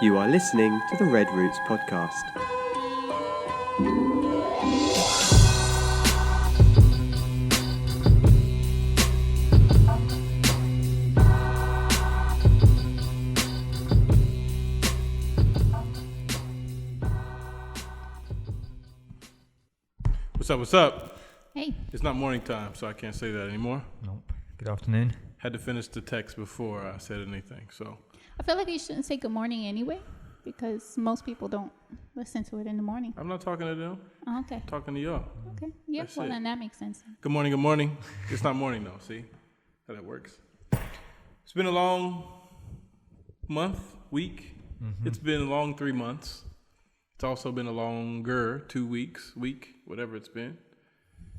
You are listening to the Red Roots podcast. What's up? Hey. It's not morning time, so I can't say that anymore. Nope. Good afternoon. Had to finish the text before I said anything, so. I feel like you shouldn't say good morning anyway, because most people don't listen to it in the morning. I'm not talking to them. Oh, okay. I'm talking to y'all. Okay. Yeah, That's well, it. then that makes sense. Good morning. It's not morning, though. See how that works? It's been a long week. Mm-hmm. It's been a long 3 months. It's also been a longer 2 weeks, whatever it's been.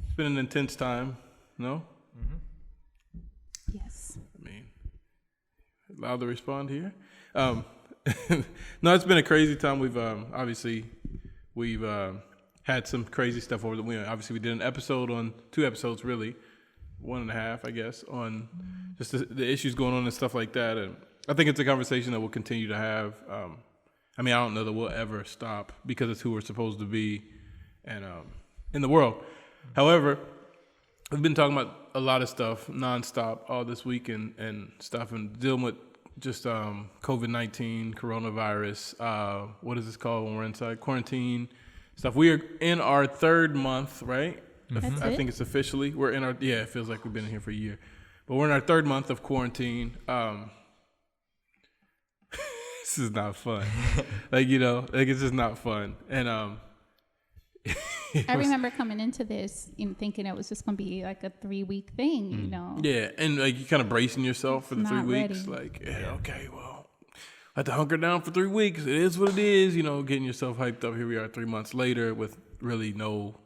It's been an intense time, no? Mm-hmm. Yes. I mean, allowed to respond here. No, it's been a crazy time. We've had some crazy stuff over the weekend. Obviously, we did two episodes, really, 1.5, I guess, on just the issues going on and stuff like that. And I think it's a conversation that we'll continue to have. I don't know that we'll ever stop because it's who we're supposed to be, and in the world. However, we've been talking about a lot of stuff nonstop all this week and stuff, and dealing with just COVID-19, coronavirus. What is this called when we're inside? Quarantine stuff. We are in our 3rd month, right? That's I it? think it's officially. We're in our, it feels like we've been here for a year. But we're in our 3rd month of quarantine. This is not fun. It's just not fun. And I remember coming into this and thinking it was just going to be like a 3-week thing, you know? Yeah, and you kind of bracing yourself for the 3 Not weeks. ready. Okay, well, I have to hunker down for 3 weeks. It is what it is, getting yourself hyped up. Here we are 3 months later with really no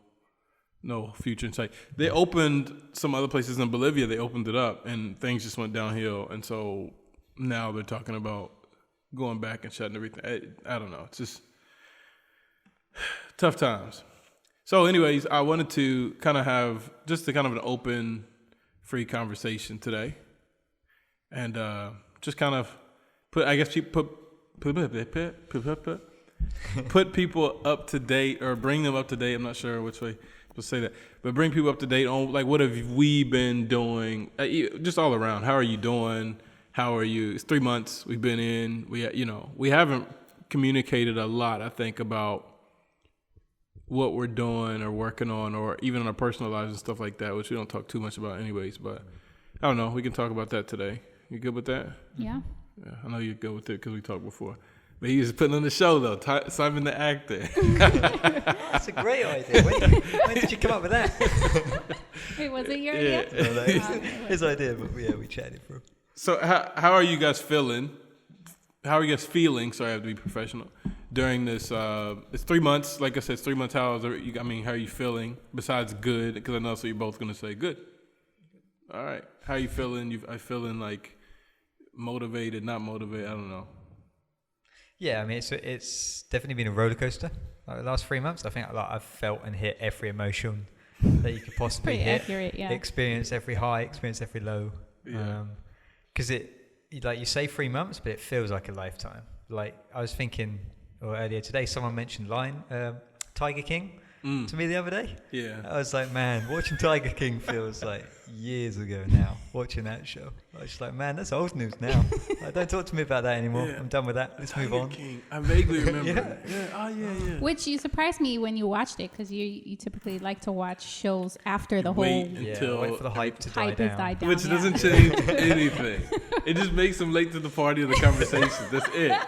future in sight. They opened some other places in Bolivia. They opened it up, and things just went downhill. And so now they're talking about going back and shutting everything. I don't know. It's just tough times. So anyways, I wanted to kind of have just an open, free conversation today. And just kind of put people up to date, or bring them up to date. I'm not sure which way to say that. But bring people up to date on, what have we been doing, just all around. How are you doing? How are you? It's 3 months we've been in. We haven't communicated a lot, I think, about what we're doing or working on, or even in our personal lives and stuff like that, which we don't talk too much about anyways. But I don't know. We can talk about that today. You good with that? Yeah. Yeah, I know you're good with it because we talked before. But he was putting on the show, though. Simon the actor. That's a great idea. When did you come up with that? Wait, was it your idea? His idea, but we chatted for. So how are you guys feeling? How are you guys feeling? Sorry, I have to be professional. During this, it's 3 months. Like I said, it's 3 months. How are you feeling? Besides good, because I know so you're both going to say good. All right. How are you feeling? Are you feeling like motivated, not motivated? I don't know. Yeah, it's definitely been a roller coaster. Like the last 3 months, I think I've felt and hit every emotion that you could possibly Pretty hit. accurate, yeah. Experience every high, experience every low. Yeah. Because you say 3 months, but it feels like a lifetime. Like I was thinking, or earlier today, someone mentioned Tiger King to me the other day. Yeah. I was like, man, watching Tiger King feels like years ago now, watching that show. I was just like, man, that's old news now. Like, don't talk to me about that anymore. Yeah. I'm done with that. Let's move on. King. I vaguely remember. Yeah. Oh, yeah. Which you surprised me when you watched it, because you typically like to watch shows after the Wait whole until wait for the hype to die hype has down. died down. Which yeah. doesn't change anything. It just makes them late to the party of the conversation. That's it.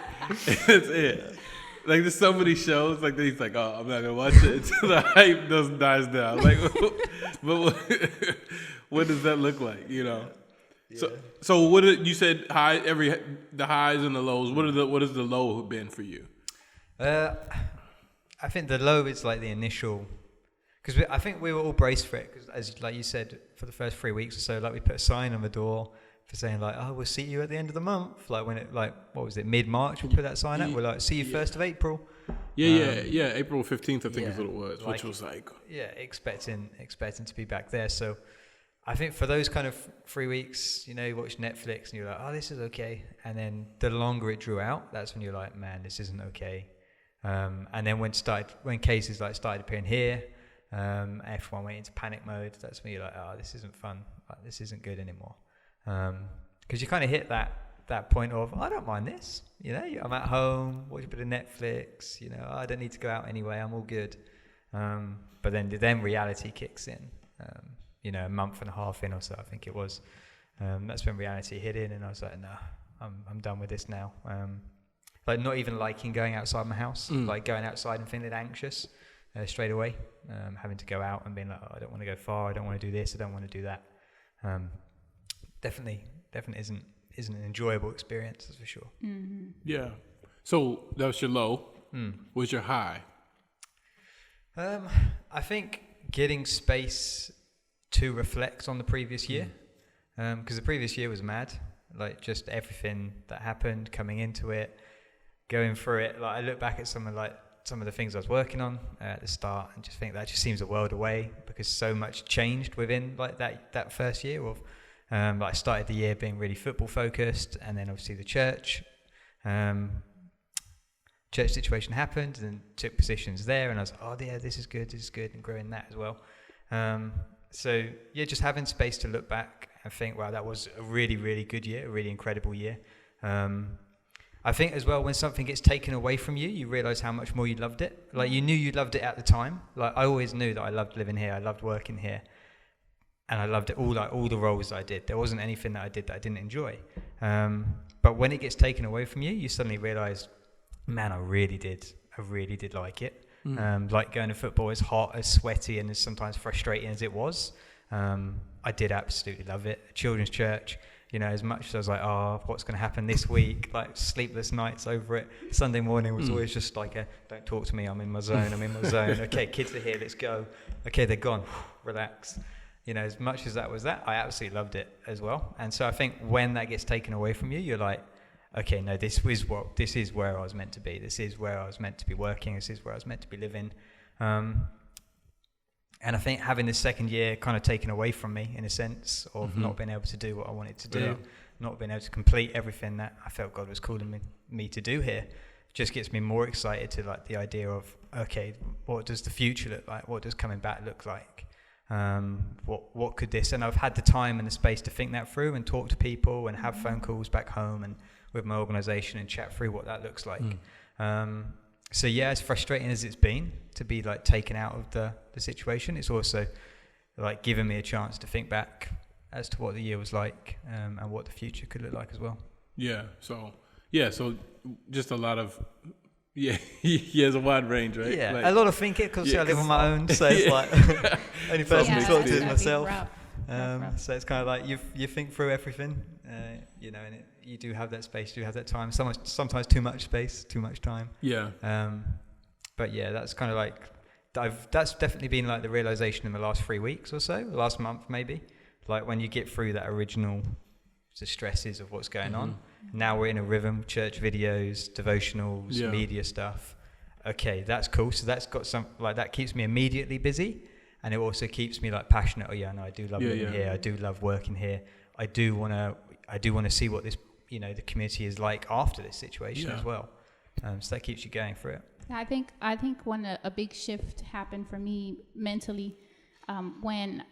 That's it. Like, there's so many shows, like, he's like, oh, I'm not going to watch it until the hype dies down. Like, but what does that look like, Yeah. So what you said, the highs and the lows, what has the low been for you? I think the low is like the initial, because I think we were all braced for it, because as like you said, for the first 3 weeks or so, like we put a sign on the door for saying like, oh, we'll see you at the end of the month. Like when it, like, what was it, mid-March, we put that sign up. We're like, see you 1st of April. Yeah. April 15th, I think is what it was, like, which was like. Yeah, expecting to be back there. So I think for those kind of 3 weeks, you know, you watch Netflix and you're like, oh, this is okay. And then the longer it drew out, that's when you're like, man, this isn't okay. And then when cases like started appearing here, everyone went into panic mode. That's when you're like, oh, this isn't fun. Like, this isn't good anymore. Because you kind of hit that point of, I don't mind this. You know, I'm at home, watch a bit of Netflix. You know, I don't need to go out anyway. I'm all good. But then reality kicks in. You know, a month and a half in or so, I think it was. That's when reality hit in, and I was like, no, I'm done with this now. Like not even liking going outside my house, like going outside and feeling anxious straight away, having to go out and being like, oh, I don't want to go far, I don't want to do this, I don't want to do that. Definitely isn't an enjoyable experience, that's for sure. Mm-hmm. Yeah. So that was your low. What's your high? I think getting space to reflect on the previous year, because the previous year was mad. Like just everything that happened, coming into it, going through it. Like I look back at some of the things I was working on at the start, and just think that just seems a world away, because so much changed within like that first year of. Like I started the year being really football focused, and then obviously the church situation happened, and took positions there, and I was like, oh yeah, this is good, and growing that as well. So yeah, just having space to look back and think, wow, that was a really, really good year, a really incredible year. I think as well, when something gets taken away from you, you realize how much more you loved it. Like you knew you loved it at the time. Like I always knew that I loved living here, I loved working here. And I loved it all, like all the roles that I did. There wasn't anything that I did that I didn't enjoy. But when it gets taken away from you, you suddenly realise, man, I really did like it. Like going to football, as hot, as sweaty, and as sometimes frustrating as it was, I did absolutely love it. Children's church, you know, as much as I was like, oh, what's going to happen this week? Like sleepless nights over it. Sunday morning was always just like don't talk to me, I'm in my zone. Okay, kids are here, let's go. Okay, they're gone, relax. You know, as much as that was that, I absolutely loved it as well. And so I think when that gets taken away from you, you're like, okay, no, this is where I was meant to be. This is where I was meant to be working. This is where I was meant to be living. And I think having this second year kind of taken away from me in a sense of not being able to do what I wanted to do, not being able to complete everything that I felt God was calling me to do here, just gets me more excited to like the idea of, okay, what does the future look like? What does coming back look like? What could this, and I've had the time and the space to think that through and talk to people and have phone calls back home and with my organisation and chat through what that looks like. So yeah, as frustrating as it's been to be like taken out of the situation, it's also like given me a chance to think back as to what the year was like and what the future could look like as well. So just a lot of he has a wide range, right? Yeah, like, a lot of thinking, because I live on my own, so it's like only person to talk to is myself. Rough. So it's kind of like you think through everything, you know, and you do have that space, you do have that time. Sometimes too much space, too much time. Yeah. But yeah, that's kind of like that's definitely been like the realization in the last 3 weeks or so, last month maybe. Like when you get through that original the stresses of what's going on. Now we're in a rhythm, church videos, devotionals, media stuff. Okay, that's cool. So that's got some, like that keeps me immediately busy, and it also keeps me like passionate. Oh yeah, no, I do love living here. I do love working here. I do want to see what this, you know, the community is like after this situation as well. So that keeps you going through it. I think when a big shift happened for me mentally, when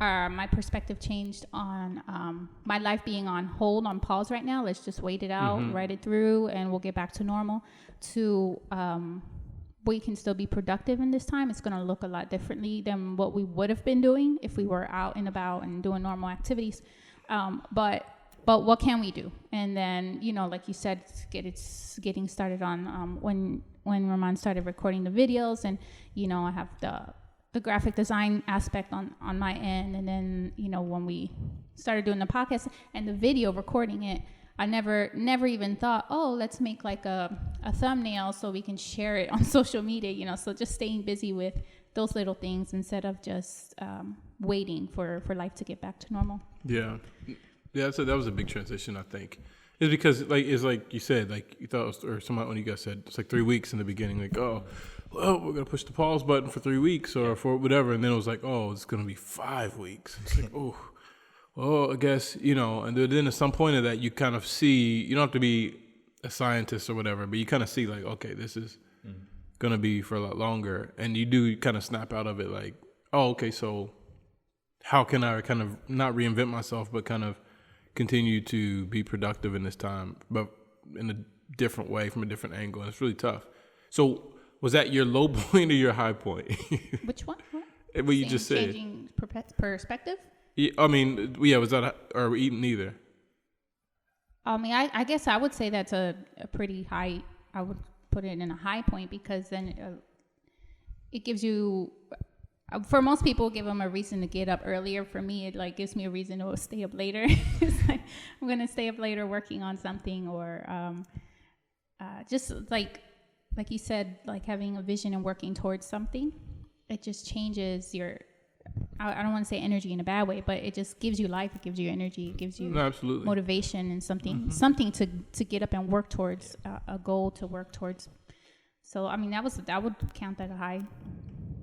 my perspective changed on my life being on hold, on pause right now. Let's just wait it out, write it through, and we'll get back to normal. To we can still be productive in this time. It's going to look a lot differently than what we would have been doing if we were out and about and doing normal activities. But what can we do? And then, you know, like you said, it's getting started on when Roman started recording the videos, and you know, I have the graphic design aspect on my end. And then, you know, when we started doing the podcast and the video, recording it, I never even thought, oh, let's make like a thumbnail so we can share it on social media, you know. So just staying busy with those little things instead of just waiting for life to get back to normal. Yeah, so that was a big transition, I think. It's because, like you said, like you thought it was, or somebody when you guys said, it's like 3 weeks in the beginning, like, oh, well, we're going to push the pause button for 3 weeks or for whatever. And then it was like, oh, it's going to be 5 weeks. It's like, oh, well, I guess, and then at some point of that, you kind of see, you don't have to be a scientist or whatever, but you kind of see like, okay, this is going to be for a lot longer. And you do kind of snap out of it like, oh, okay, so how can I kind of not reinvent myself, but kind of continue to be productive in this time, but in a different way, from a different angle. And it's really tough. So was that your low point or your high point? Which one? What you just said. Changing perspective? Yeah, I mean, yeah, was that, or neither? I mean, I guess I would say that's a pretty high, I would put it in a high point, because then it gives you, for most people, give them a reason to get up earlier. For me, it like gives me a reason to stay up later. It's like, I'm going to stay up later working on something, or just like you said, like having a vision and working towards something. It just changes your, I don't want to say energy in a bad way, but it just gives you life. It gives you energy. It gives you motivation and something to get up and work towards, a goal to work towards. So, I mean, I would count that a high.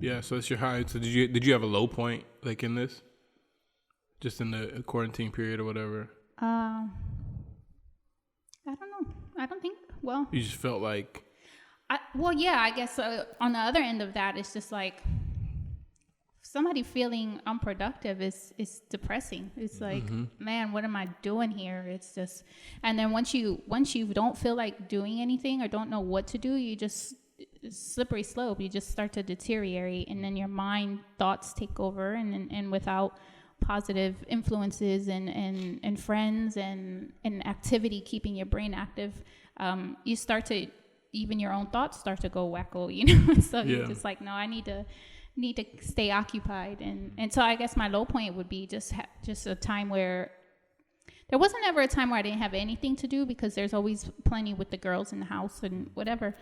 Yeah, so that's your high. So did you have a low point like in this, just in the quarantine period or whatever? I don't know. I don't think. Well, you just felt like. I guess on the other end of that, it's just like somebody feeling unproductive is depressing. It's like, man, what am I doing here? It's just, and then once you don't feel like doing anything or don't know what to do, you just. Slippery slope. You just start to deteriorate, and then your mind thoughts take over, and without positive influences and friends and activity keeping your brain active, you start to, even your own thoughts start to go wacko, so you're just like, no, I need to stay occupied, and so I guess my low point would be just a time where there wasn't ever a time where I didn't have anything to do, because there's always plenty with the girls in the house and whatever.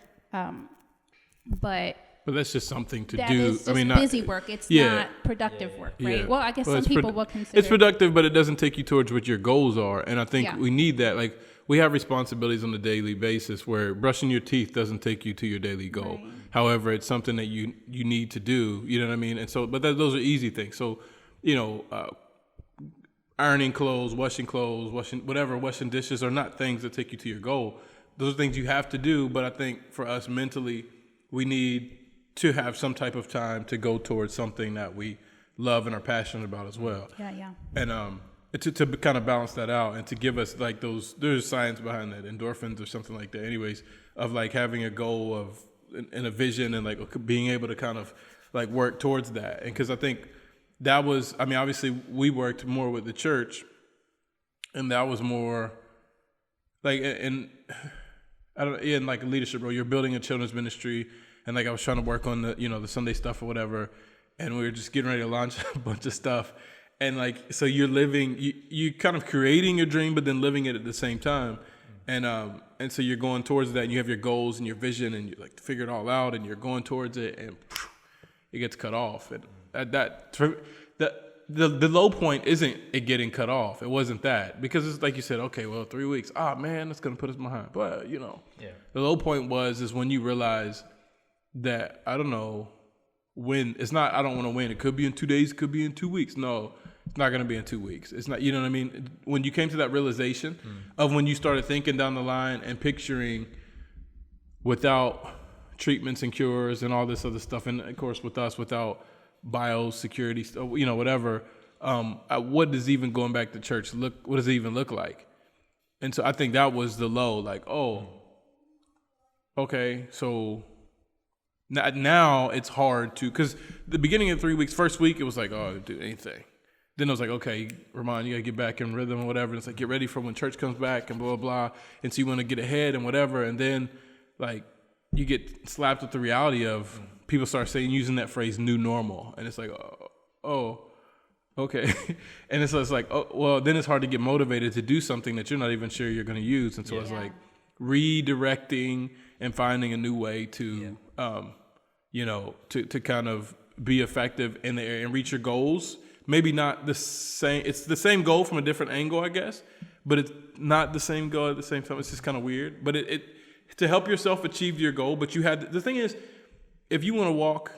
But that's just something to that do. Is just I mean, busy work. It's not productive work, right? Yeah. Well, I guess some people will consider it's productive, but it doesn't take you towards what your goals are. And I think we need that. Like, we have responsibilities on a daily basis where brushing your teeth doesn't take you to your daily goal. Right. However, it's something that you need to do. You know what I mean? And so, but those are easy things. So, ironing clothes, washing dishes are not things that take you to your goal. Those are things you have to do. But I think for us mentally, we need to have some type of time to go towards something that we love and are passionate about as well. Yeah. And to kind of balance that out and to give us like there's science behind that, endorphins or something like that. Anyways, of like having a goal of and a vision and like being able to kind of like work towards that. And because I think that was, I mean, obviously we worked more with the church, and that was more like in like a leadership role. You're building a children's ministry, and like I was trying to work on the Sunday stuff or whatever, and we were just getting ready to launch a bunch of stuff, and like so you're living, you kind of creating your dream, but then living it at the same time, and so you're going towards that, and you have your goals and your vision, and you like figure it all out, and you're going towards it, and it gets cut off, and the low point isn't it getting cut off. It wasn't that, because it's like you said, okay, well, 3 weeks. Oh man, that's gonna put us behind. But the low point is when you realize that I don't know when. It's not. I don't want to win. It could be in 2 days. It could be in 2 weeks. No, it's not gonna be in 2 weeks. It's not. You know what I mean? When you came to that realization of when you started thinking down the line and picturing without treatments and cures and all this other stuff, and of course with us without biosecurity, whatever. What does even going back to church look? What does it even look like? And so I think that was the low. Like, oh, okay, so now it's hard to, because the beginning of 3 weeks, first week it was like, oh, do anything. Then it was like, okay, Ramon, you gotta get back in rhythm or whatever. And it's like, get ready for when church comes back and blah blah blah. And so you want to get ahead and whatever. And then like you get slapped with the reality of people start using that phrase "new normal," and it's like, oh, okay, and it's like, oh, well, then it's hard to get motivated to do something that you're not even sure you're going to use, and so it's like redirecting and finding a new way to, to kind of be effective in the area and reach your goals. Maybe not the same. It's the same goal from a different angle, I guess, but it's not the same goal at the same time. It's just kind of weird, but it to help yourself achieve your goal. But the thing is, if you want to walk,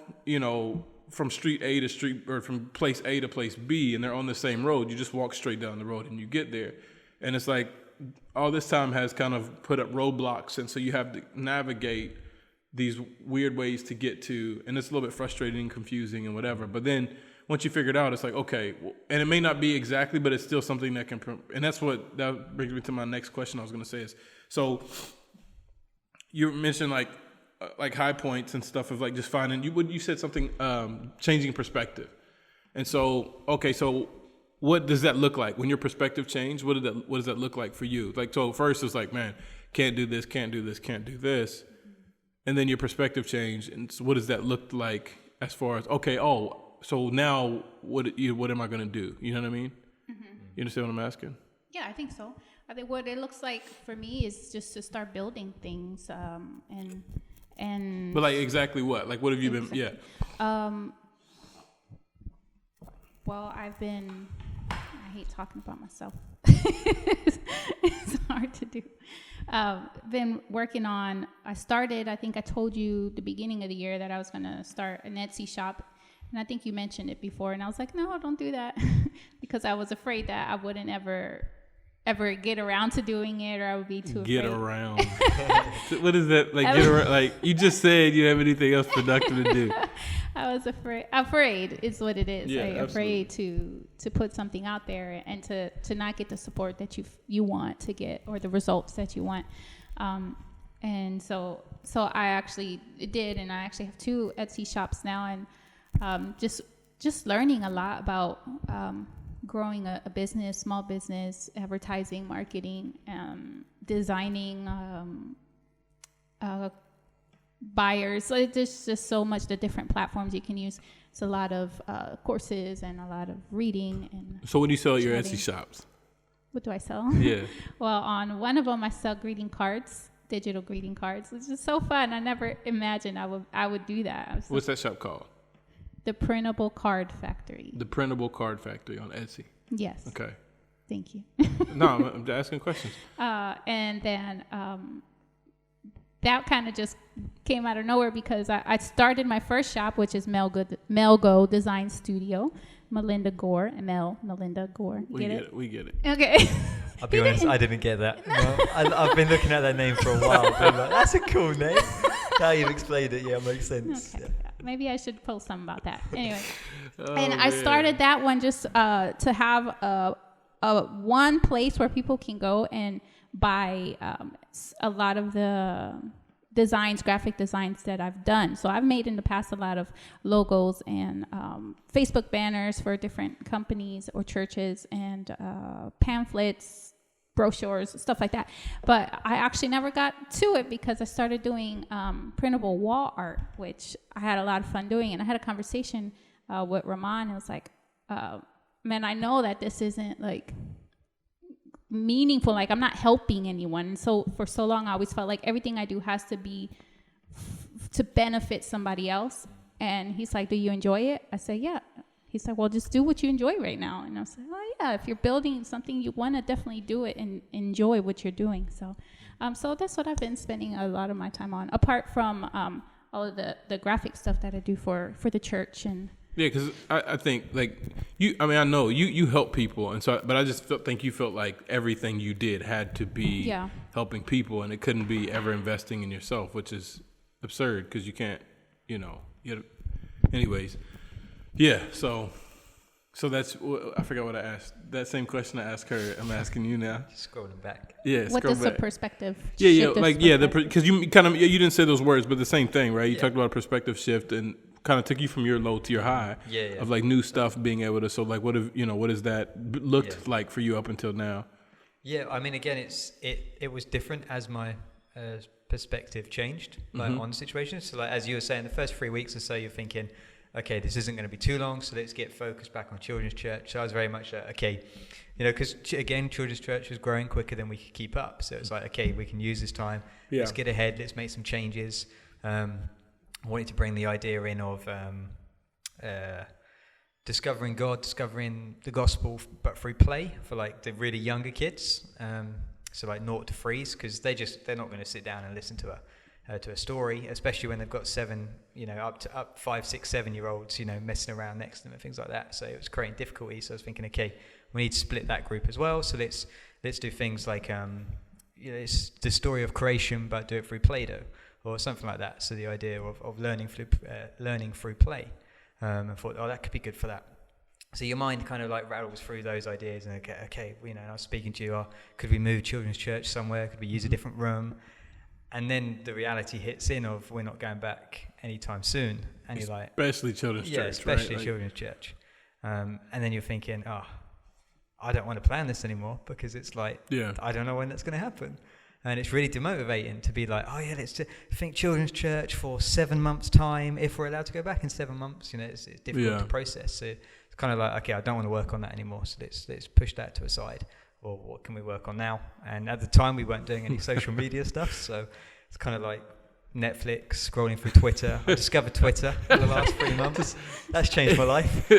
from street A to street, or from place A to place B, and they're on the same road, you just walk straight down the road and you get there. And it's like all this time has kind of put up roadblocks, and so you have to navigate these weird ways to get to, and it's a little bit frustrating and confusing and whatever. But then once you figure it out, it's like, okay, and it may not be exactly, but it's still something that can, and that brings me to my next question I was going to say is, so you mentioned like high points and stuff of like just finding, you said something, changing perspective. And so, okay, so what does that look like when your perspective changed? What does that look like for you? Like, so first it's like, man, can't do this, can't do this, can't do this. And then your perspective changed. And so what does that look like as far as, okay, so now what am I going to do? You know what I mean? Mm-hmm. You understand what I'm asking? Yeah, I think so. I think what it looks like for me is just to start building things, and. But like exactly what? Like what have you been? Yeah. Well, I hate talking about myself. It's hard to do. Been working on. I think I told you the beginning of the year that I was going to start an Etsy shop. And I think you mentioned it before, and I was like, no, don't do that, because I was afraid that I wouldn't ever get around to doing it, or I would be too afraid. Get around. What is that? Like, get around? Like, you just said you have anything else productive to do. I was afraid. Afraid is what it is. Yeah, right? Afraid to put something out there and to not get the support that you want to get, or the results that you want. And so I actually did, and I actually have 2 Etsy shops now, and just learning a lot about growing a business, small business, advertising, marketing, designing, buyers. So there's just so much, the different platforms you can use. It's a lot of courses and a lot of reading. And so what do you sell at your Etsy shops? What do I sell? Yeah. Well, on one of them I sell greeting cards, digital greeting cards. It's just so fun. I never imagined I would do that. What's that shop called? The Printable Card Factory. The Printable Card Factory on Etsy. Yes. Okay. Thank you. No, I'm asking questions. And then that kind of just came out of nowhere, because I started my first shop, which is Melgo Design Studio. Melinda Gore. Melinda Gore. We get it. Okay. I'll be honest, I didn't get that. No, I've been looking at that name for a while. But like, that's a cool name. Now you've explained it, yeah, it makes sense. Okay. Yeah. Maybe I should post something about that. Anyway, I started that one just to have a one place where people can go and buy a lot of the graphic designs that I've done. So I've made in the past a lot of logos and Facebook banners for different companies or churches, and pamphlets, brochures, stuff like that. But I actually never got to it because I started doing printable wall art, which I had a lot of fun doing. And I had a conversation with Ramon. It was like, man, I know that this isn't like meaningful. Like, I'm not helping anyone. And so for so long, I always felt like everything I do has to be to benefit somebody else. And he's like, do you enjoy it? I said, yeah. He's like, well, just do what you enjoy right now. And I was like, oh, yeah, if you're building something, you want to definitely do it and enjoy what you're doing. So so that's what I've been spending a lot of my time on, apart from all of the graphic stuff that I do for the church. And yeah, because I think, like, I know you help people, and so, but I just think you felt like everything you did had to be helping people, and it couldn't be ever investing in yourself, which is absurd because you can't, anyways. Yeah, so that's, I forgot what I asked. That same question I asked her, I'm asking you now. Scrolling back. Yeah, what does the perspective shift? Because you kind of, you didn't say those words, but the same thing, right? You talked about a perspective shift and kind of took you from your low to your high of like new stuff being able to. So like, what has that looked like for you up until now? Yeah, I mean, again, it was different as my perspective changed on situations. So like, as you were saying, the first 3 weeks or so, you're thinking, okay, this isn't going to be too long, so let's get focused back on children's church. So I was very much okay, because again, children's church was growing quicker than we could keep up. So it's like, okay, we can use this time. Yeah. Let's get ahead. Let's make some changes. I wanted to bring the idea in of discovering God, discovering the gospel, but through play for like the really younger kids. So like 0 to 3s, because they're not going to sit down and listen to to a story, especially when they've got 5, 6, 7-year-olds, messing around next to them and things like that. So it was creating difficulty. So I was thinking, okay, we need to split that group as well. So let's do things like it's the story of creation, but do it through Play-Doh or something like that. So the idea of learning through play. And thought, that could be good for that. So your mind kind of like rattles through those ideas, and okay, I was speaking to you, could we move children's church somewhere? Could we use a different room? And then the reality hits in of we're not going back anytime soon. And you're like... Especially children's church, right? Especially children's church. And then you're thinking, I don't want to plan this anymore because it's like, I don't know when that's going to happen. And it's really demotivating to be like, let's think children's church for 7 months' time if we're allowed to go back in 7 months. It's difficult to process. So it's kind of like, okay, I don't want to work on that anymore. So let's push that to a side. Or what can we work on now? And at the time, we weren't doing any social media stuff. So it's kind of like Netflix, scrolling through Twitter. I discovered Twitter in the last 3 months. That's changed my life.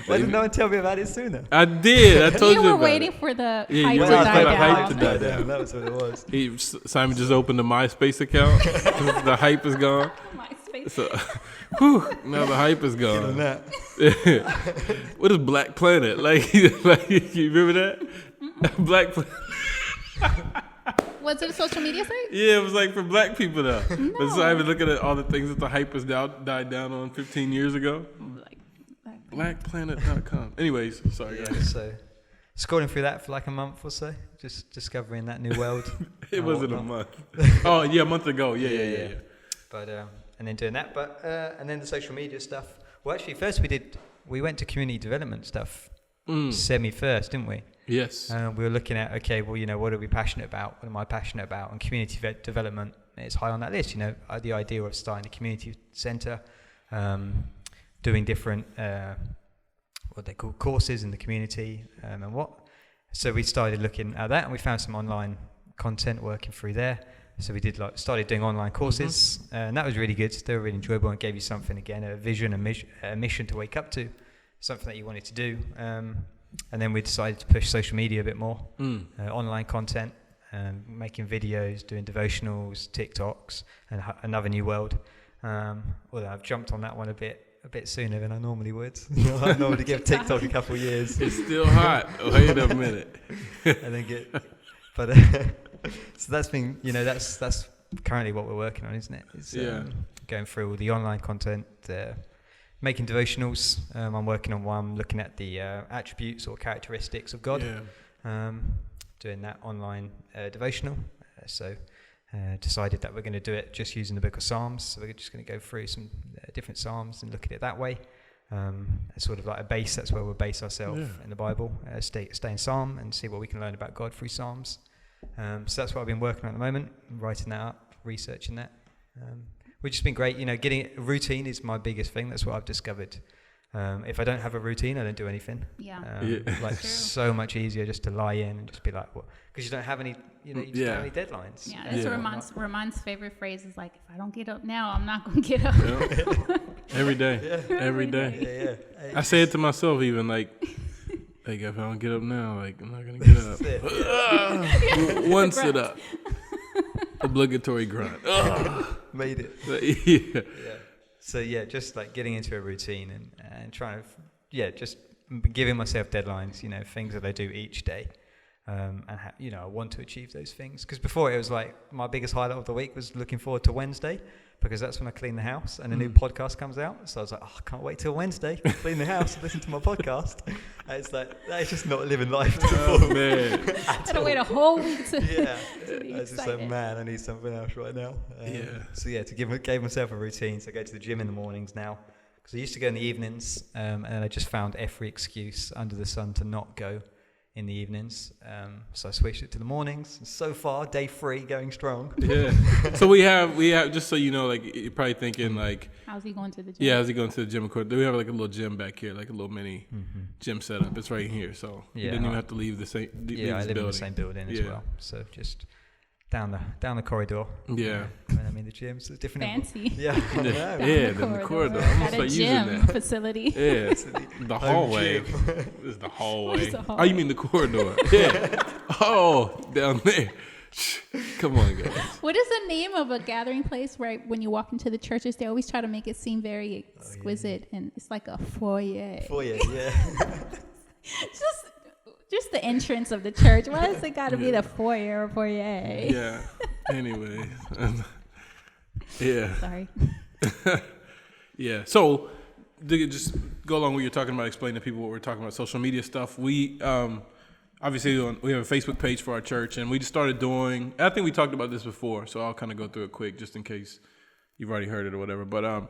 Why didn't no one tell me about it sooner? I did. I told you were about waiting it. for the Yeah, hype you to were die waiting for the down. hype to die down. That was what it was. Simon just opened the MySpace account. The hype is gone. MySpace. So, now the hype is gone. What is Black Planet? Like you remember that? Black Planet. Was it a social media site? Yeah, it was like for black people though. No. But Simon looking at all the things that the hype has died down on 15 years ago. BlackPlanet.com. Anyways, sorry guys. So scrolling through that for like a month or so, just discovering that new world. It wasn't a month. Oh yeah, a month ago. Yeah. But and then doing that, and then the social media stuff. Well, actually, first we went to community development stuff semi-first, didn't we? Yes. We were looking at, okay, well, what are we passionate about? What am I passionate about? And community development is high on that list. The idea of starting a community centre, doing different what they call courses in the community, and what. So we started looking at that, and we found some online content working through there. So we started doing online courses, and that was really good. They were really enjoyable and gave you something again, a vision, a mission to wake up to, something that you wanted to do. And then we decided to push social media a bit more, online content, making videos, doing devotionals, TikToks, and another new world. Although I've jumped on that one a bit sooner than I normally would. I normally give TikTok a couple of years. It's still hot. Wait a minute. And then so that's been, that's currently what we're working on, isn't it? It's going through all the online content, making devotionals. I'm working on one looking at the attributes or characteristics of God. Doing that online devotional. So decided that we're going to do it just using the book of Psalms. So we're just going to go through some different Psalms and look at it that way. It's sort of like a base. That's where we'll base ourselves in the Bible. Stay in Psalm and see what we can learn about God through Psalms. So that's what I've been working on at the moment, writing that up, researching that. Which has been great. Getting a routine is my biggest thing. That's what I've discovered. If I don't have a routine, I don't do anything. So much easier just to lie in and just be like, what? Because you don't have any, you don't have any deadlines. Yeah, that's Ramon's favorite phrase is like, if I don't get up now, I'm not going to get up. Every day. Every day. Yeah. I say it to myself even like if I don't get up now, like I'm not going to get up. One sit up. Obligatory grunt. Made it. So just like getting into a routine and trying to just giving myself deadlines, things that I do each day, and I want to achieve those things. Because before it was like my biggest highlight of the week was looking forward to Wednesday, because that's when I clean the house and a new podcast comes out. So I was like, I can't wait till Wednesday to clean the house and listen to my podcast. And it's like, that is just not living life to the full. Man. Gotta wait a whole week to I was just like, man, I need something else right now. So gave myself a routine. So I go to the gym in the mornings now, because I used to go in the evenings, and I just found every excuse under the sun to not go in the evenings. So I switched it to the mornings. And so far, day 3 going strong. Yeah. So we have just so you know, like you're probably thinking like, how's he going to the gym? Yeah, how's he going to the gym? We have like a little gym back here, like a little mini gym setup. It's right here, so you didn't even have to leave the same. I live in the same building as well. So just down the corridor. Yeah. When I'm in the gym, so it's different. Fancy. The corridor. At a gym facility. Yeah, the hallway. This is the hallway. Oh, you mean the corridor? Yeah. Oh, down there. Come on, guys. What is the name of a gathering place where when you walk into the churches, they always try to make it seem very exquisite, and it's like a foyer. Foyer, yeah. Just the entrance of the church. Why has it got to be the foyer or foyer? Yeah. Anyway. Yeah. Sorry. Yeah. So, to just go along with what you're talking about, explain to people what we're talking about, social media stuff. We obviously we have a Facebook page for our church, and we just started doing. I think we talked about this before, so I'll kind of go through it quick, just in case you've already heard it or whatever. But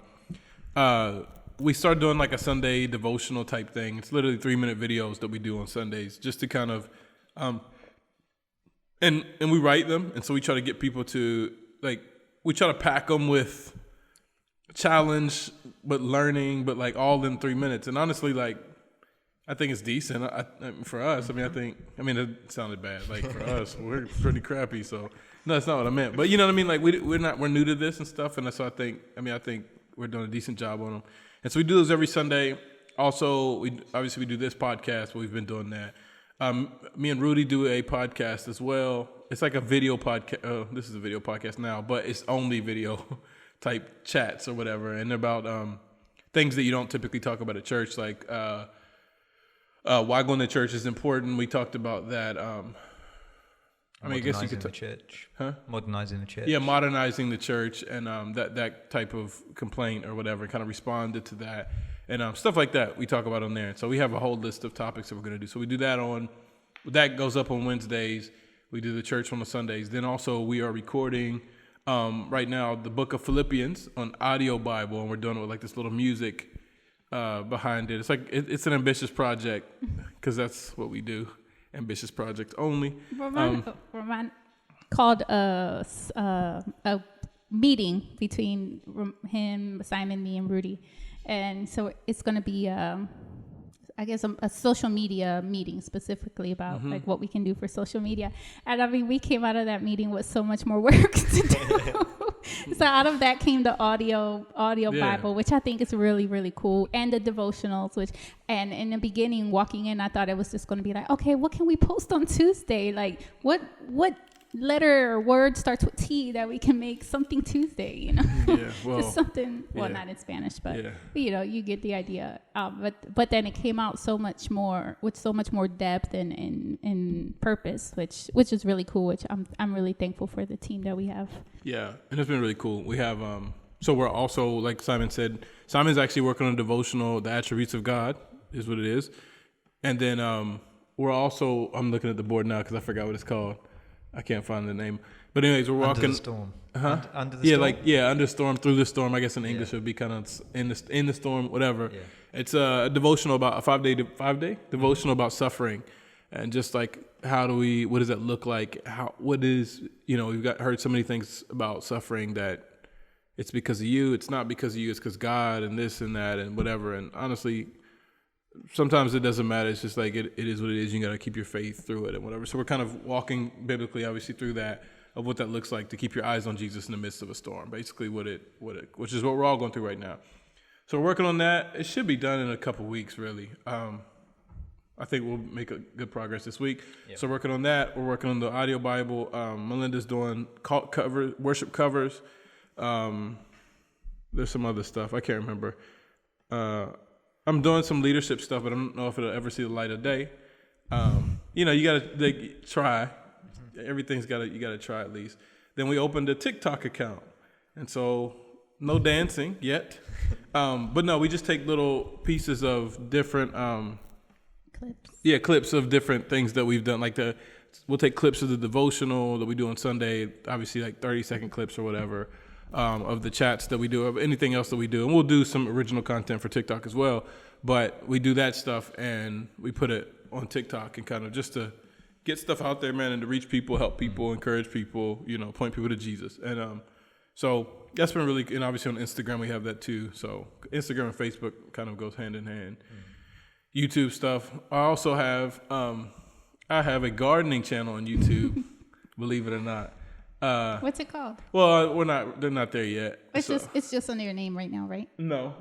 we started doing like a Sunday devotional type thing. It's literally 3-minute videos that we do on Sundays, just to kind of, and we write them, and so we try to get people to we try to pack them with challenge, but learning, but like all in 3 minutes. And honestly, like, I think it's decent for us. I mean, it sounded bad. Like for us, we're pretty crappy. So no, that's not what I meant. But you know what I mean? Like we're new to this and stuff. And so I think we're doing a decent job on them. And so we do those every Sunday. Also, we do this podcast, but we've been doing that. Me and Rudy do a podcast as well. It's like a video podcast. This is a video podcast now, but it's only video type chats or whatever. And they're about things that you don't typically talk about at church, like why going to church is important. We talked about that. I guess you could the church. Huh? Modernizing the church. Yeah, modernizing the church, and that type of complaint or whatever, kind of responded to that, and stuff like that we talk about on there. So we have a whole list of topics that we're going to do. So we do that goes up on Wednesdays. We do the church on the Sundays. Then also we are recording right now the book of Philippians on audio Bible, and we're doing it with like this little music behind it. It's like it's an ambitious project because that's what we do. Ambitious project only. Roman called a meeting between him, Simon, me, and Rudy, and so it's going to be I guess a social media meeting specifically about like what we can do for social media. And I mean, we came out of that meeting with so much more work to do. So out of that came the audio Bible, which I think is really, really cool, and the devotionals, and in the beginning, walking in, I thought it was just going to be like, okay, what can we post on Tuesday? Like what letter or word starts with T that we can make something Tuesday, you know? Yeah, well, just something, not in Spanish, but you know, you get the idea. But then it came out so much more with so much more depth and purpose, which is really cool. Which I'm really thankful for the team that we have. Yeah, and it's been really cool. We have so we're also, like Simon said, Simon's actually working on a devotional, The Attributes of God is what it is, and then we're also, I'm looking at the board now because I forgot what it's called. I can't find the name. But anyways, we're walking. Under the storm. Under the storm? Under storm, through the storm. I guess in English it would be kind of in the storm, whatever. Yeah. It's a devotional about a 5-day devotional about suffering, and just like what does that look like? What is, you know, we've heard so many things about suffering that it's because of you. It's not because of you. It's because God and this and that and whatever. And honestly, sometimes it doesn't matter. It's just like it is what it is. You got to keep your faith through it and whatever. So we're kind of walking biblically, obviously, through that, of what that looks like to keep your eyes on Jesus in the midst of a storm. Basically, which is what we're all going through right now. So we're working on that. It should be done in a couple weeks, really. I think we'll make a good progress this week. Yep. So working on that. We're working on the audio Bible. Melinda's doing worship covers. There's some other stuff I can't remember. I'm doing some leadership stuff, but I don't know if it'll ever see the light of day. You know, you gotta try. Everything's you gotta try at least. Then we opened a TikTok account, and so no dancing yet. But no, we just take little pieces of different Clips. Yeah, clips of different things that we've done. We'll take clips of the devotional that we do on Sunday, obviously like 30-second clips or whatever. Of the chats that we do, of anything else that we do. And we'll do some original content for TikTok as well. But we do that stuff and we put it on TikTok and kind of just to get stuff out there, man, and to reach people, help people, encourage people, you know, point people to Jesus. And so that's been really, and obviously on Instagram we have that too. So Instagram and Facebook kind of goes hand in hand. YouTube stuff. I also have, I have a gardening channel on YouTube, believe it or not. What's it called? Well, they're not there yet. It's just under your name right now, right? No.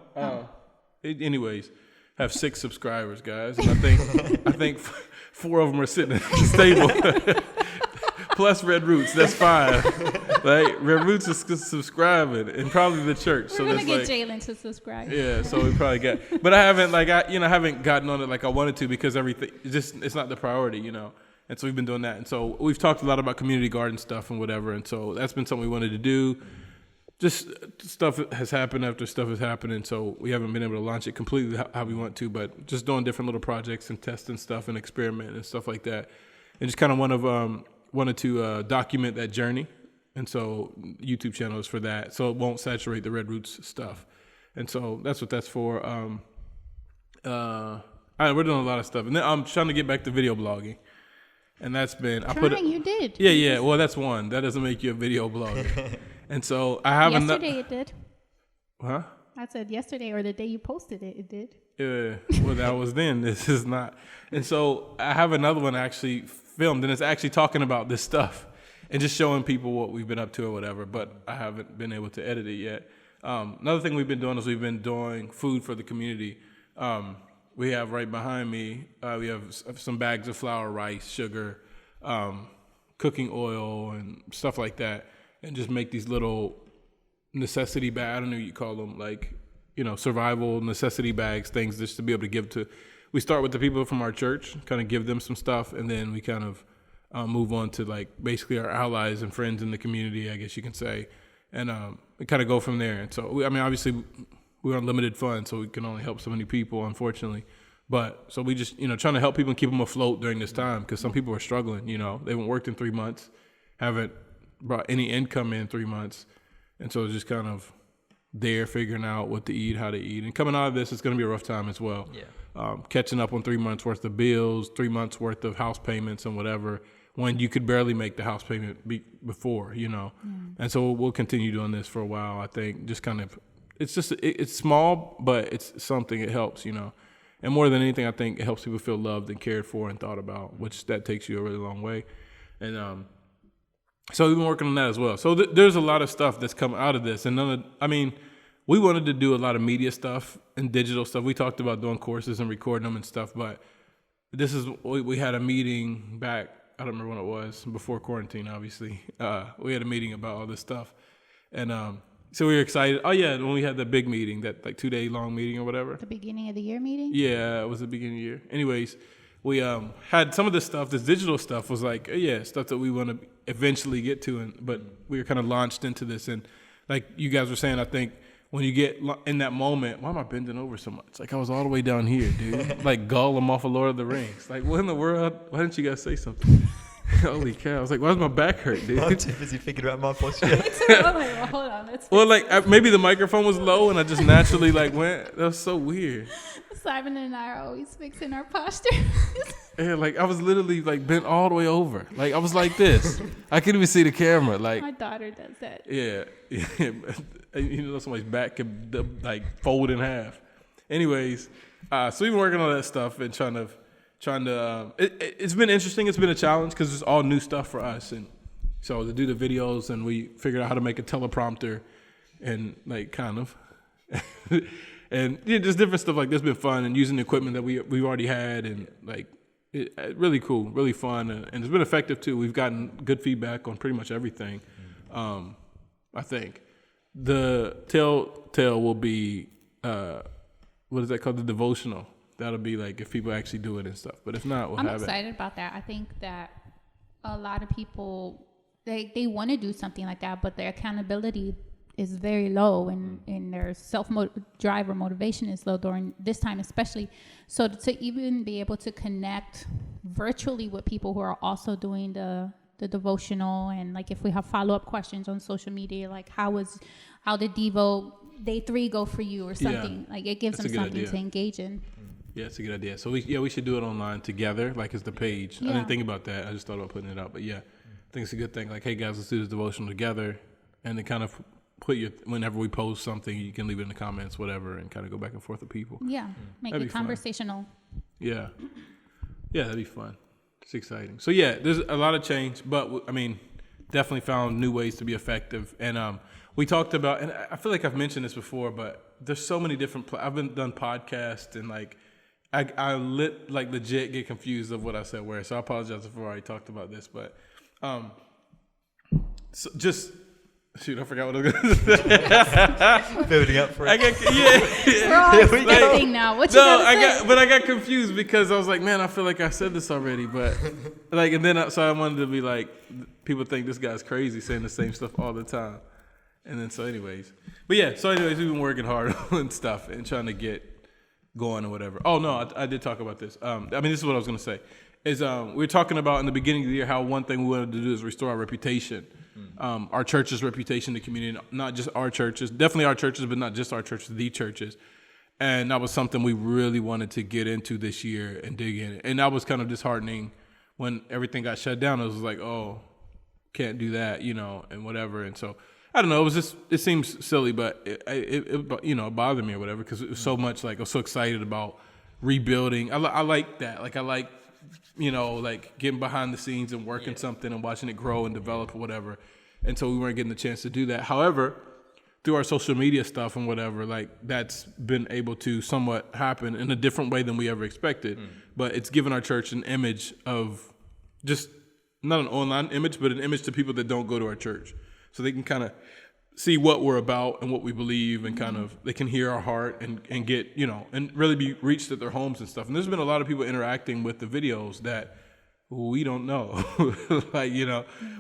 Anyways, have 6 subscribers, guys, and I think 4 of them are sitting at the table plus Red Roots. That's fine. Like Red Roots is subscribing, and probably the church. We're so gonna that's get like, Jalen to subscribe. yeah, so we probably got. But I haven't haven't gotten on it like I wanted to because everything it's not the priority, And so we've been doing that, and so we've talked a lot about community garden stuff and whatever, and so that's been something we wanted to do. Just stuff has happened after stuff has happened, and so we haven't been able to launch it completely how we want to, but just doing different little projects and testing stuff and experimenting and stuff like that, and just kind of wanted to document that journey, and so YouTube channel is for that, so it won't saturate the Red Roots stuff, and so that's what that's for. We're doing a lot of stuff, and then I'm trying to get back to video blogging. And that's been You did. Yeah. Well, that's one. That doesn't make you a video blogger. And so I have yesterday it did. Huh? I said yesterday or the day you posted it, it did. Yeah. Well, that was then. This is not. And so I have another one actually filmed, and it's actually talking about this stuff and just showing people what we've been up to or whatever. But I haven't been able to edit it yet. Another thing we've been doing is we've been doing food for the community. We have right behind me, we have some bags of flour, rice, sugar, cooking oil, and stuff like that, and just make these little necessity bags. I don't know what you call them, like, survival necessity bags, things just to be able to give to. We start with the people from our church, kind of give them some stuff, and then we kind of move on to like basically our allies and friends in the community, I guess you can say, and we kind of go from there. And so, obviously, we're on limited funds, so we can only help so many people, unfortunately. But so we just, trying to help people and keep them afloat during this time because some people are struggling. They haven't worked in 3 months, haven't brought any income in 3 months. And so just kind of there figuring out what to eat, how to eat. And coming out of this, it's going to be a rough time as well. Yeah. Catching up on 3 months worth of bills, 3 months worth of house payments and whatever, when you could barely make the house payment before, And so we'll continue doing this for a while, I think, just kind of. It's small, but it's something. It helps, And more than anything, I think it helps people feel loved and cared for and thought about, which that takes you a really long way. And so we've been working on that as well. So there's a lot of stuff that's come out of this. And we wanted to do a lot of media stuff and digital stuff. We talked about doing courses and recording them and stuff, but we had a meeting back, I don't remember when it was, before quarantine, obviously. We had a meeting about all this stuff. And so we were excited. Oh, yeah, when we had the big meeting, that like 2-day long meeting or whatever. The beginning of the year meeting? Yeah, it was the beginning of the year. Anyways, we had some of this stuff, this digital stuff was like, stuff that we want to eventually get to. But we were kind of launched into this. And like you guys were saying, I think when you get in that moment, why am I bending over so much? Like I was all the way down here, dude. Like Gollum off of Lord of the Rings. Like what in the world? Why didn't you guys say something? Holy cow. I was like, why does my back hurt, dude? I'm too busy thinking about my posture. Well, hold on. Well, like maybe the microphone was low and I just naturally like went. That was so weird. Simon and I are always fixing our posture. Yeah, like I was literally like bent all the way over. Like I was like this. I couldn't even see the camera. Like my daughter does that. Yeah. Somebody's back could like fold in half. Anyways, so we've been working on that stuff and trying to. It's been interesting. It's been a challenge because it's all new stuff for us, and so to do the videos, and we figured out how to make a teleprompter, and like kind of, and just different stuff like this. Been fun, and using the equipment that we've already had, and like really cool, really fun, and it's been effective too. We've gotten good feedback on pretty much everything. I think the telltale will be what is that called? The Devotional. That'll be like if people actually do it and stuff. But if not, we'll have it. I'm excited about that. I think that a lot of people, they want to do something like that, but their accountability is very low and their self-drive or motivation is low during this time especially. So to even be able to connect virtually with people who are also doing the devotional, and like if we have follow-up questions on social media, like how did Devo Day 3 go for you or something? Like it gives them something to engage in. Yeah, it's a good idea. So we should do it online together, like it's the page. Yeah. I didn't think about that. I just thought about putting it out. But yeah, I think it's a good thing. Like, hey guys, let's do this devotional together, and then kind of put whenever we post something, you can leave it in the comments, whatever, and kind of go back and forth with people. Yeah, make it conversational. Yeah, that'd be fun. It's exciting. So yeah, there's a lot of change, but definitely found new ways to be effective. And we talked about, and I feel like I've mentioned this before, but there's so many different. I've done podcasts and like. I legit get confused of what I said where, so I apologize if I already talked about this, but So just shoot, I forgot what I was going to say. Building up for it. We're all expecting now. What you gotta say? But I got confused because I was like, man, I feel like I said this already, but like, and then so I wanted to be like, people think this guy's crazy saying the same stuff all the time, and then so anyways, but yeah, so anyways, we've been working hard on stuff and trying to get going or whatever. Oh no, I did talk about this. I mean, this is what I was going to say. Is we were talking about in the beginning of the year how one thing we wanted to do is restore our reputation, our church's reputation, the community, not just our churches, definitely our churches, but not just our churches, the churches. And that was something we really wanted to get into this year and dig in. And that was kind of disheartening when everything got shut down. It was like, oh, can't do that, and whatever. And so I don't know. It was just, it seems silly, but it bothered me or whatever because it was so much like I was so excited about rebuilding. I like that. Like I like, like getting behind the scenes and working something and watching it grow and develop or whatever. And so we weren't getting the chance to do that. However, through our social media stuff and whatever, like that's been able to somewhat happen in a different way than we ever expected. But it's given our church an image of just not an online image, but an image to people that don't go to our church. So they can kind of see what we're about and what we believe and kind of they can hear our heart and get, and really be reached at their homes and stuff. And there's been a lot of people interacting with the videos that we don't know. Like,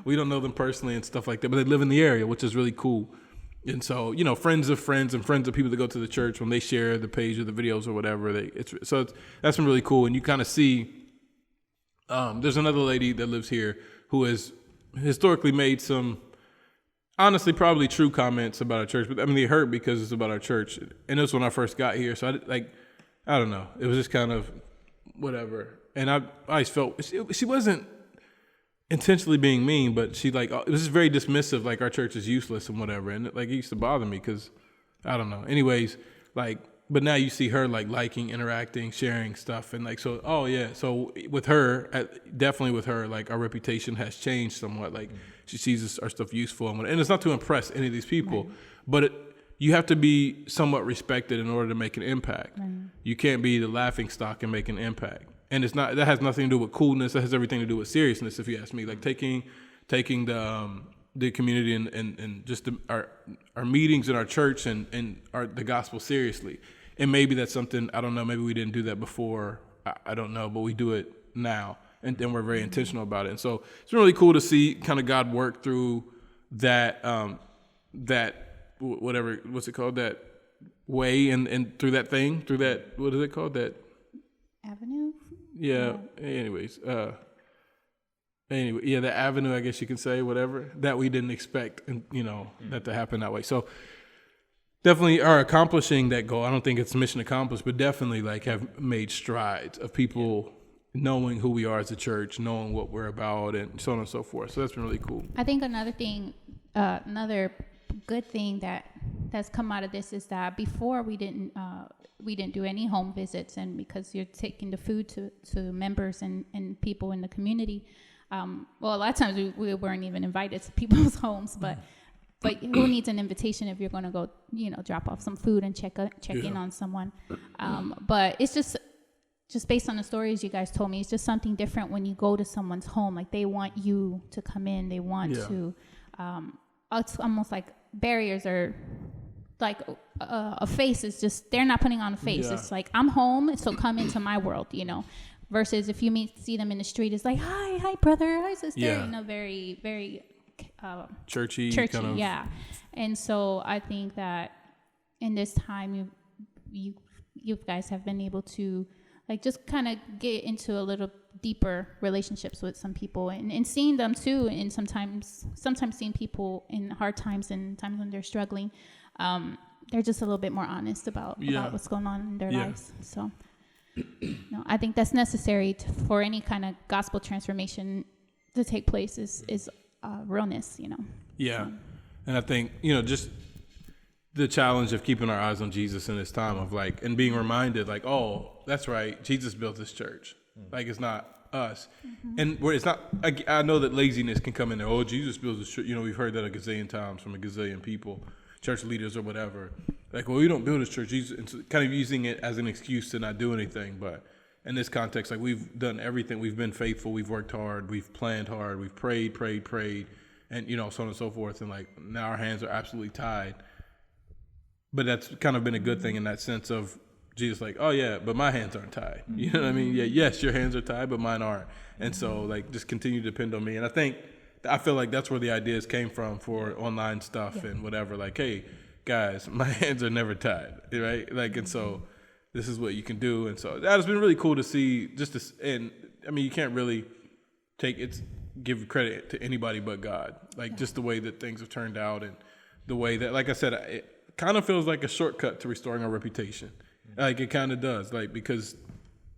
we don't know them personally and stuff like that, but they live in the area, which is really cool. And so, friends of friends and friends of people that go to the church, when they share the page or the videos or whatever, that's been really cool. And you kind of see, there's another lady that lives here who has historically made some, honestly, probably true comments about our church, but I mean, they hurt because it's about our church. And it was when I first got here. So I don't know. It was just kind of whatever. And I always felt she wasn't intentionally being mean, but she it was just very dismissive. Like our church is useless and whatever. And it used to bother me because I don't know. Anyways, but now you see her liking, interacting, sharing stuff. And so, oh yeah. So with her, definitely with her, our reputation has changed somewhat. She sees our stuff useful and it's not to impress any of these people, right. But you have to be somewhat respected in order to make an impact. Right. You can't be the laughing stock and make an impact. And that has nothing to do with coolness. That has everything to do with seriousness, if you ask me. Taking the community and just our meetings in our church and the gospel seriously. And maybe that's something, I don't know, maybe we didn't do that before. I don't know, but we do it now. And then we're very intentional about it. And so it's really cool to see kind of God work through that, what's it called? That way and through that thing, through that, what is it called? That avenue? Yeah. Anyways, the avenue, I guess you can say, whatever, that we didn't expect, and that to happen that way. So definitely are accomplishing that goal. I don't think it's mission accomplished, but definitely have made strides of people knowing who we are as a church, knowing what we're about, and so on and so forth. So that's been really cool. I think another thing, another good thing that's come out of this is that before we didn't do any home visits, and because you're taking the food to members and people in the community, a lot of times we weren't even invited to people's homes, but who needs an invitation if you're going to go, drop off some food and check in on someone. But it's just based on the stories you guys told me, it's just something different when you go to someone's home. They want you to come in. They want to, it's almost like barriers are a face is just, they're not putting on a face. Yeah. It's I'm home, so come into my world, versus if you see them in the street, it's hi brother, hi sister, very, very churchy kind of. Yeah. And so I think that in this time you guys have been able to just kind of get into a little deeper relationships with some people and seeing them too, and sometimes seeing people in hard times and times when they're struggling, they're just a little bit more honest about what's going on in their lives. So I think that's necessary for any kind of gospel transformation to take place is realness, Yeah. So. And I think, just the challenge of keeping our eyes on Jesus in this time of and being reminded oh, that's right, Jesus built this church. It's not us. Mm-hmm. And where it's not, I know that laziness can come in there. Oh, Jesus built this church. We've heard that a gazillion times from a gazillion people, church leaders or whatever. We don't build this church. Jesus, and so kind of using it as an excuse to not do anything. But in this context, we've done everything. We've been faithful. We've worked hard. We've planned hard. We've prayed. and so on and so forth. And like now our hands are absolutely tied. But that's kind of been a good thing in that sense of Jesus, like, oh yeah, but my hands aren't tied. You know what I mean? Yeah, yes, your hands are tied, but mine aren't. And so like just continue to depend on me. And I feel like that's where the ideas came from for online stuff and whatever. Like, hey, guys, my hands are never tied, right? Like, and so this is what you can do. And so that has been really cool to see. And I mean, you can't really give credit to anybody but God. Like just the way that things have turned out and the way that, like I said, it kind of feels like a shortcut to restoring our reputation. Like it kind of does, like because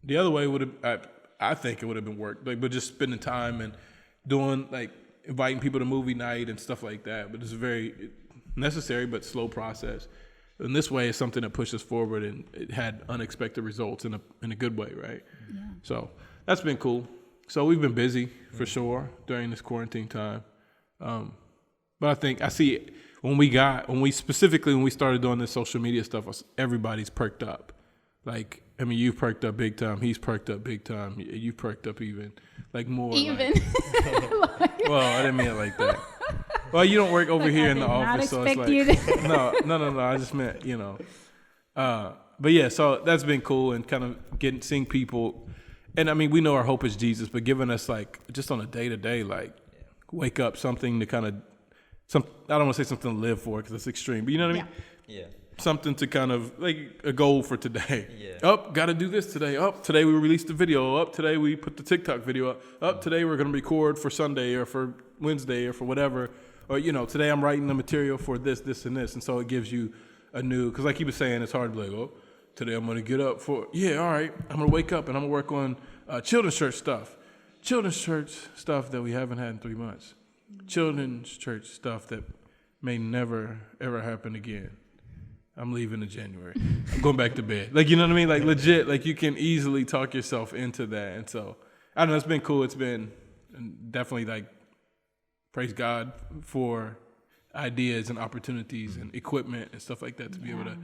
the other way would have, I think it would have been work, like but just spending time and doing like inviting people to movie night and stuff like that. But it's a very necessary but slow process. And this way is something that pushes forward, and it had unexpected results in a good way, right? Yeah. So that's been cool. So we've been busy for sure during this quarantine time. But I think I see when we started doing this social media stuff, everybody's perked up. Like, I mean, you've perked up big time. He's perked up big time. You've perked up even, like more. Even. Like, well, I didn't mean it like that. Well, you don't work over here in the office, so it's like no. I just meant but yeah, so that's been cool and kind of seeing people, and I mean, we know our hope is Jesus, but giving us like just on a day to day, like wake up something to kind of I don't want to say something to live for because it's extreme, but you know what I mean? Yeah. Something to kind of like a goal for today. Yeah. Got to do this today. Today we released the video. Today we put the TikTok video up. Today we're going to record for Sunday or for Wednesday or for whatever. Or, today I'm writing the material for this, and this. And so it gives you a new, because like he was saying, it's hard to be like, today I'm going to get up for, all right, I'm going to wake up and I'm going to work on children's church stuff. Children's church stuff that we haven't had in 3 months. Children's church stuff that may never, ever happen again. I'm leaving in January. I'm going back to bed. Like, you know what I mean? Like, legit, like, you can easily talk yourself into that. And so, I don't know, it's been cool. It's been definitely, like, praise God for ideas and opportunities and equipment and stuff like that to be able to,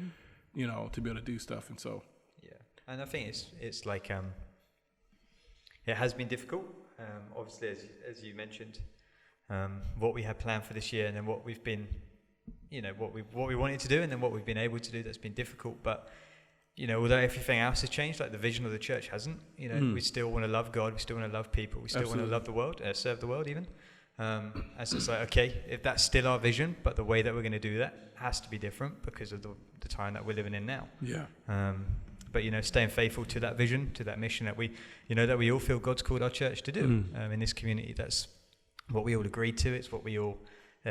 to be able to do stuff. And so. Yeah. And I think it's like, it has been difficult. Obviously, as you mentioned, what we had planned for this year and then what we've been, what we wanted to do and then what we've been able to do, that's been difficult. But, although everything else has changed, like the vision of the church hasn't, we still want to love God. We still want to love people. We still want to love the world, serve the world even. And so it's like, okay, if that's still our vision, but the way that we're going to do that has to be different because of the time that we're living in now. Yeah. But, staying faithful to that vision, to that mission that we all feel God's called our church to do in this community. That's what we all agreed to. It's what we all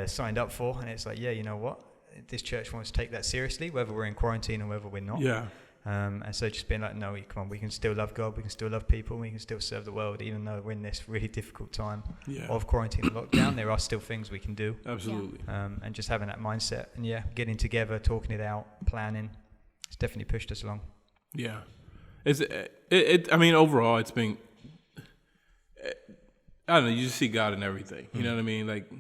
signed up for. And it's like, yeah, you know what? This church wants to take that seriously, whether we're in quarantine or whether we're not. Yeah. And so just being like, no, come on, we can still love God, we can still love people, we can still serve the world, even though we're in this really difficult time of quarantine and lockdown. There are still things we can do. Absolutely. And just having that mindset and getting together, talking it out, planning, it's definitely pushed us along. Yeah. I mean, overall, it's been, I don't know, you just see God in everything. You know what I mean? Like,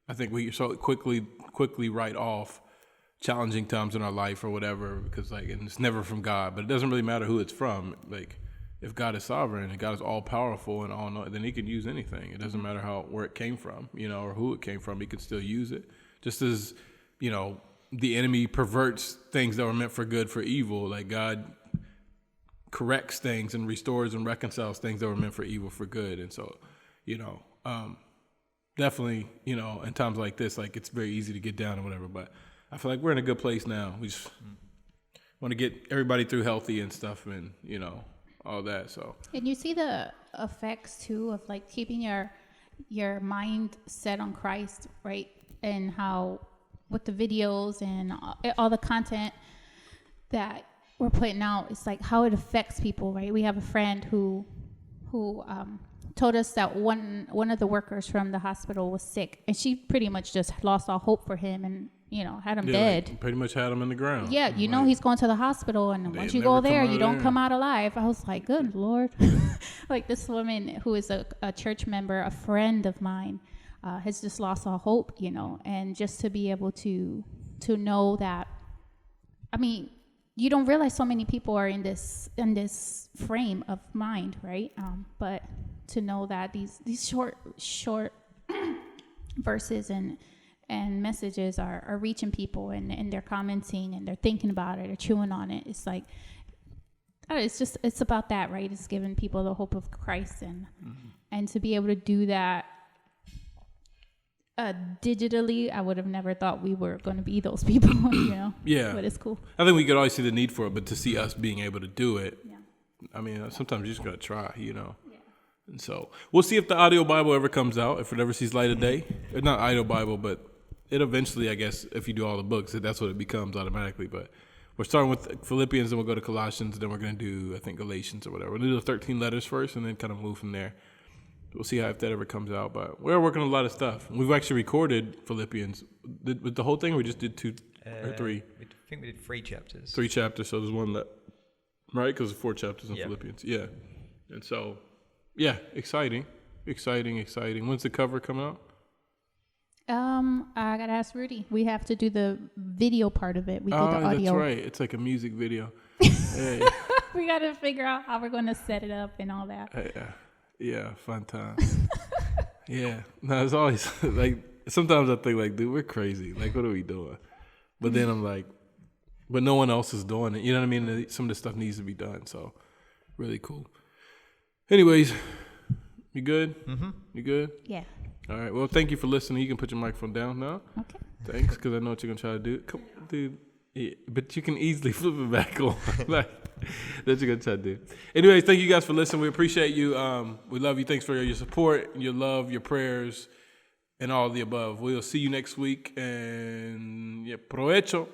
I think we so quickly write off challenging times in our life or whatever, because and it's never from God, but it doesn't really matter who it's from. Like, if God is sovereign and God is all powerful and all knowing, then he can use anything. It doesn't matter where it came from, or who it came from, he can still use it. Just as, the enemy perverts things that were meant for good for evil, like God corrects things and restores and reconciles things that were meant for evil for good. And so, definitely, in times like this, like it's very easy to get down or whatever, but I feel like we're in a good place now. We just want to get everybody through healthy and stuff and, all that. So. And you see the effects too of like keeping your mind set on Christ, right? And how with the videos and all the content that we're putting out, it's like how it affects people, right? We have a friend who told us that one of the workers from the hospital was sick, and she pretty much just lost all hope for him and had him dead. Like, pretty much had him in the ground. Yeah, he's going to the hospital, and once you go there, you don't come out alive. I was like, good Lord. Like this woman who is a church member, a friend of mine, has just lost all hope, and just to be able to know that, I mean, you don't realize so many people are in this frame of mind, right? But to know that these short verses and messages are reaching people, and they're commenting and they're thinking about it or chewing on it. It's like, it's about that, right? It's giving people the hope of Christ, and to be able to do that digitally, I would have never thought we were going to be those people, Yeah. But it's cool. I think we could always see the need for it, but to see us being able to do it, Yeah. I mean, sometimes you just got to try, Yeah. And so we'll see if the audio Bible ever comes out, if it ever sees light of day. It's not audio Bible, but it eventually, I guess, if you do all the books, that's what it becomes automatically. But we're starting with Philippians, then we'll go to Colossians, then we're going to do, I think, Galatians or whatever. We'll do the 13 letters first and then kind of move from there. We'll see if that ever comes out. But we're working on a lot of stuff. We've actually recorded Philippians. With the whole thing, we just did 2 or 3? I think we did 3 chapters. 3 chapters, so there's one left. Right? Because there's 4 chapters in Yeah. Philippians. Yeah. And so, yeah, exciting. When's the cover come out? I gotta ask Rudy. We have to do the video part of it. We did the audio. That's right. It's like a music video. Hey. We gotta figure out how we're gonna set it up and all that. Yeah, fun time. Yeah. No, it's always like, sometimes I think like, dude, we're crazy. Like, what are we doing? But then I'm like, but no one else is doing it. You know what I mean? Some of the stuff needs to be done. So, really cool. Anyways, you good? Mm-hmm. You good? Yeah. All right. Well, thank you for listening. You can put your microphone down now. Okay. Thanks, because I know what you're gonna try to do. Come, dude. Yeah, but you can easily flip it back on. Like, that's what you're gonna try to do. Anyways, thank you guys for listening. We appreciate you. We love you. Thanks for your support, your love, your prayers, and all of the above. We'll see you next week. And yeah, provecho.